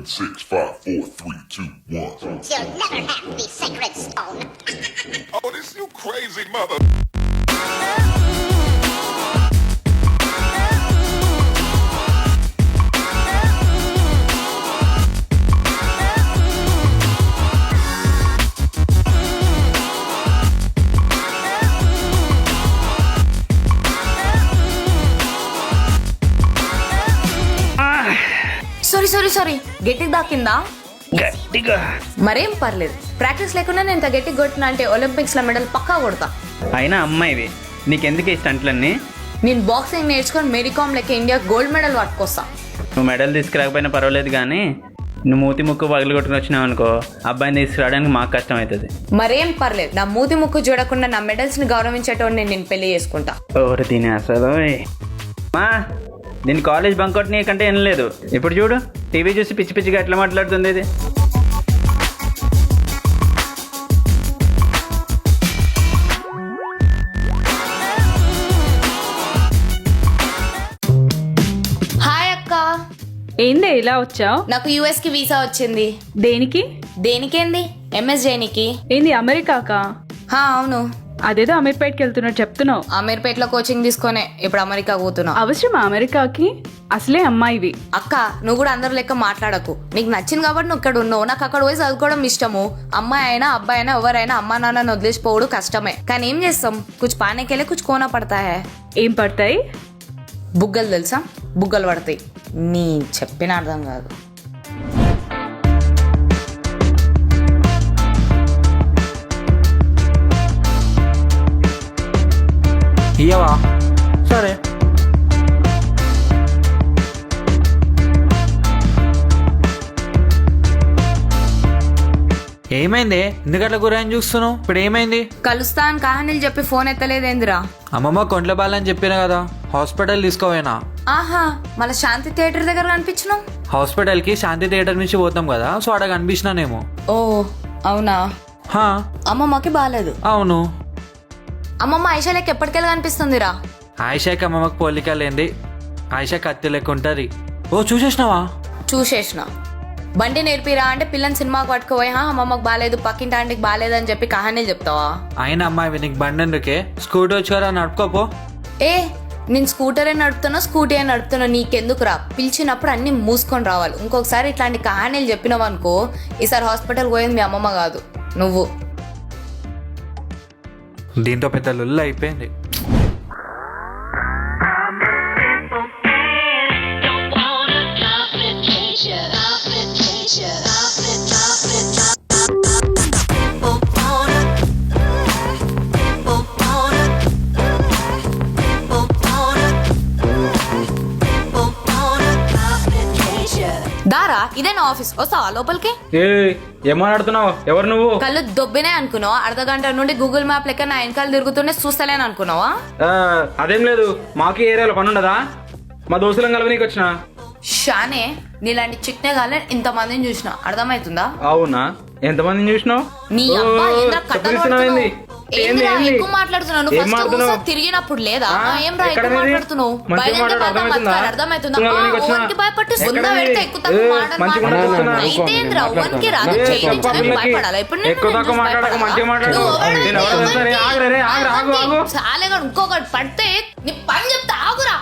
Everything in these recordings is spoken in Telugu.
6, 5, 4, 3, 2, 1. You'll never have the sacred stone. Oh, this you crazy mother. Sorry గట్టికి దాకిందా? గట్టిగా మరేం పర్లేదు. ప్రాక్టీస్ లేకుండా నేను ఇంత గట్టిగా కొట్టినా అంటే ఒలింపిక్స్ లో మెడల్ పక్కా కొడతా. అయినా అమ్మాయివి నీకెందుకు ఈ స్టంట్లన్నీ? నేను బాక్సింగ్ నేర్చుకొని మేరీకామ్ లెక్క ఇండియా గోల్డ్ మెడల్ పట్టుకొస్తా. నువ్వు మెడల్ తీసుకురాకపోయినా పర్వాలేదు కానీ నువ్వు మూతి ముక్కు పగలు కొట్టుకుని వచ్చినావు అనుకో అబ్బాయిని తీసుకురావడానికి మాకు కష్టం అవుతుంది. మరేం పర్లేదు. నా మూతి ముక్కు చూడకుండా నా మెడల్స్ ని గౌరవించేటోని నేను పెళ్లి చేసుకుంటా. ఓరి తినే అసలు మా దీని కాలేజ్ బంకౌట్ నీకంటే ఏం లేదు. ఇప్పుడు చూడు టీవీ చూసి పిచ్చి పిచ్చిగా ఎట్లా మాట్లాడుతుంది ఇది. హాయ్ అక్క. ఏందే ఇలా వచ్చావు? నాకు యుఎస్ కి వీసా వచ్చింది. దేనికి? దేనికేంది? ఎంఎస్ జైనికి. ఏంది అమెరికాకా? అవును. అదేదో అమీర్పేట్కి వెళ్తున్నట్టు చెప్తున్నావు. అమీర్పేటలో కోచింగ్ తీసుకునే ఇప్పుడు అమెరికా పోతున్నా. అవసరమా అమెరికాకి? అసలే అమ్మాయివి. అక్క నువ్వు కూడా అందరు లెక్క మాట్లాడకు. నీకు నచ్చింది కాబట్టి నువ్వు ఇక్కడ ఉన్నావు. నాకు అక్కడ పోయి చదువుకోవడం ఇష్టము. అమ్మాయి అయినా అబ్బాయి అయినా ఎవరైనా అమ్మా నాన్నని వదిలేసిపోవడం కష్టమే. కానీ ఏం చేస్తాం, కుछ पाने के लिए कुछ खोना पड़ता है. ఏం పడతాయి? బుగ్గలు తెలుసా? బుగ్గలు పడతాయి. నీ చెప్పిన అర్థం కాదు. ఇయ్యవా? సరే. ఏమైంది? ఎందుకట్లా గురాయని చూస్తున్నావు? ఇప్పుడు ఏమైంది? కలుస్తా అని కహానీలు చెప్పి ఫోన్ ఎత్తలేదేందిరా? అమ్మమ్మ కొంట్ల బాలని చెప్పిన కదా, హాస్పిటల్ తీసుకోవేనా? ఆహా, మళ్ళీ శాంతి థియేటర్ దగ్గర కనిపించినావు. హాస్పిటల్ కి శాంతి థియేటర్ నుంచి పోతాం కదా, సో అక్కడ కనిపించినానేమో. ఓ అవునా? హా అమ్మమ్మకి బాగాలేదు. అవును. అమ్మమ్మ ఐషా లెక్క ఎప్పటికెళ్ళి కనిపిస్తుందిరా? ఆయిషాకి అమ్మమ్మకి పోలికలేంది. ఆయిషా కత్తి లెక్క ఉంటుంది. ఓ చూసేసినావా? చూసేసిన. బండి నేర్పిరా అంటే పిల్లని సినిమాకి పట్టుకుపోయి అమ్మమ్మకి బాగాలేదు పక్కింటి ఆంటీకి బాగాలేదు అని చెప్పి కహానీలు చెప్తావా? అయినా అమ్మాయి నీకు బండి ఎందుకే? స్కూటీ వచ్చారా, నడుపుకోపో. ఏ నేను స్కూటరే నడుపుతున్నా, స్కూటీ అని నడుపుతున్నా, నీకెందుకురా? పిలిచినప్పుడు అన్ని మూసుకొని రావాలి. ఇంకొకసారి ఇట్లాంటి కహానీలు చెప్పినావు అనుకో, ఈసారి హాస్పిటల్ పోయింది మీ అమ్మమ్మ కాదు నువ్వు. దీంతో పెద్ద లొల్లు అయిపోయింది. దారా ఇదే నా ఆఫీస్, వస్తావా లోపలికి? ఏం మాట్లాడుతున్నావు? ఎవరు నువ్వు? కళ్ళు దొబ్బినే అనుకున్నావా? అర్ధ గంట నుండి గూగుల్ మ్యాప్ లెక్క నా వెనకాల తిరుగుతూనే చూస్తలేను అనుకున్నావా? అదేం లేదు, మాకు ఏరియాలో పని ఉండదా? మా దోస్తులను కలవనీకి వచ్చిన. షానే నీలాంటి చిక్నే గాలని ఇంతమందిని చూసిన, అర్థమవుతుందా? అవునా? ఎంతమందిని చూసినావు? నీ అబ్బా ఏంద్రా కట్టలు పడుతున్నావు? ఏంద్రా ఎక్కువ మాట్లాడుతున్నావు? నువ్వు ఫస్ట్ ఒకసారి తిరిగినప్పుడు లేదా? ఏం రా ఎక్కువ మాట్లాడుతున్నావు? అర్థమవుతుందా? ఓన్కి భయపట్టి సుంద పెడితే ఎక్కువ తక్కువ మాట్లాడుతున్నావు. అయితే ఏంద్రా ఓన్కి రాదు చేయించడానికి భయపడాలా? ఇప్పుడు చాలేగా ఇంకొకటి పడితే నీ పని చెప్తే ఆగురా.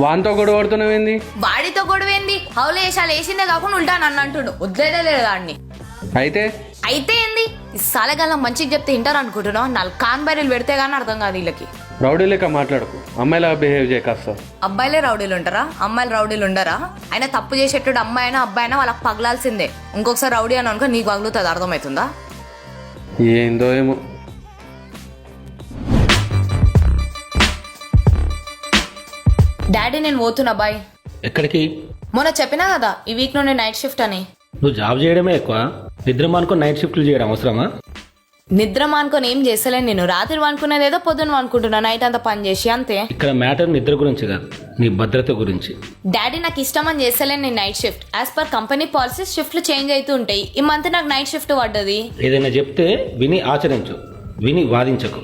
వాంతో గొడవ పడుతున్నావేంది? వాడితో గొడవేంది? హౌలు వేసాలు వేసిందే కాకుండా ఉంటా నన్ను అంటుండు. వదిలేదే లేదు వాడిని. అయితే ఏంది? ఈ సాలగాలం మంచిగా చెప్తే వింటారు అనుకుంటున్నావు? 4 కాన్బరీలు పెడితే గానీ అర్థం కాదు వీళ్ళకి. రౌడీ లెక్క మాట్లాడుకు, అమ్మాయిలా బిహేవ్ చేయ కాస్త. అబ్బాయిలే రౌడీలు ఉంటారా? అమ్మాయిలు రౌడీలు ఉండరా? అయినా తప్పు చేసేటప్పుడు అమ్మాయి అయినా అబ్బాయి అయినా వాళ్ళకి పగలాల్సిందే. ఇంకొకసారి రౌడీ అని అనుకో నీకు పగులుతుంది. అర్థమవుతుందా? ఏందో ఏమో. డాడీ నేను పోతున్నా బాయ్. ఎక్కడికి? మొన్న చెప్పినా కదా ఈ వీక్ నుండి నైట్ షిఫ్ట్ అని. నువ్వు జాబ్ చేయడమే ఎక్కువ, నిద్ర మానుకొని నైట్ షిఫ్ట్లు చేయడం అవసరమా? నిద్ర మానుకొని ఏం చేస్తలేను నేను. రాత్రి అనుకునేది ఏదో పొద్దున అనుకుంటున్నా, నైట్ అంతా పని చేసి అంతే. ఇక్కడ మ్యాటర్ నిద్ర గురించి కాదు, నీ భద్రత గురించి. డాడీ నాకు ఇష్టం అని చేస్తలేను నేను night shift. As per company policies షిఫ్ట్లు చేంజ్ అవుతూ ఉంటాయి. ఈ మంత్ నాకు నైట్ షిఫ్ట్ పడ్డది. ఏదైనా చెప్తే విని ఆచరించు, విని వాదించకు.